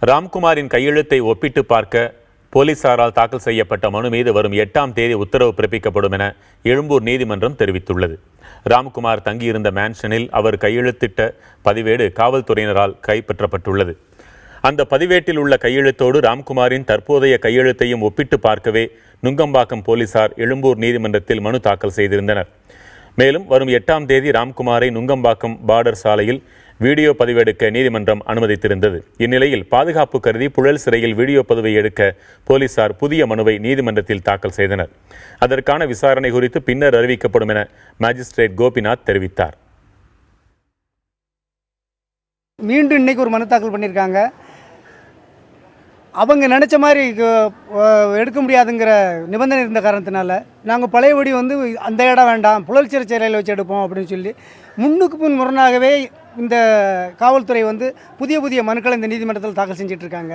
ராம்குமாரின் கையெழுத்தை ஒப்பிட்டு பார்க்க போலீசாரால் தாக்கல் செய்யப்பட்ட மனு மீது வரும் 8ஆம் தேதி உத்தரவு பிறப்பிக்கப்படும் என எழும்பூர் நீதிமன்றம் தெரிவித்துள்ளது. ராம்குமார் தங்கியிருந்த மேன்ஷனில் அவர் கையெழுத்திட்ட பதிவேடு காவல்துறையினரால் கைப்பற்றப்பட்டுள்ளது. அந்த பதிவேட்டில் உள்ள கையெழுத்தோடு ராம்குமாரின் தற்போதைய கையெழுத்தையும் ஒப்பிட்டு பார்க்கவே நுங்கம்பாக்கம் போலீசார் எழும்பூர் நீதிமன்றத்தில் மனு தாக்கல் செய்திருந்தனர். மேலும் வரும் 8ஆம் தேதி ராம்குமாரை நுங்கம்பாக்கம் பார்டர் சாலையில் வீடியோ பதிவெடுக்க நீதிமன்றம் அனுமதித்திருந்தது. இந்நிலையில் பாதுகாப்பு கருதி புழல் சிறையில் வீடியோ பதிவை எடுக்க போலீசார் புதிய மனுவை நீதிமன்றத்தில் தாக்கல் செய்தனர். அதற்கான விசாரணை குறித்து பின்னர் அறிவிக்கப்படும் என மாஜிஸ்ட்ரேட் கோபிநாத் தெரிவித்தார். மீண்டும் இன்னைக்கு ஒரு மனு தாக்கல் பண்ணியிருக்காங்க. அவங்க நினச்ச மாதிரி எடுக்க முடியாதுங்கிற நிபந்தனை இருந்த காரணத்தினால நாங்கள் பழையபடி அந்த இடம் வேண்டாம், புழல் சிறைச்சாலையில் வச்சு எடுப்போம் அப்படின்னு சொல்லி முன்னுக்கு பின் முரணாகவே இந்த காவல்துறை புதிய புதிய மனுக்களை இந்த நீதிமன்றத்தில் தாக்கல் செஞ்சிட்ருக்காங்க.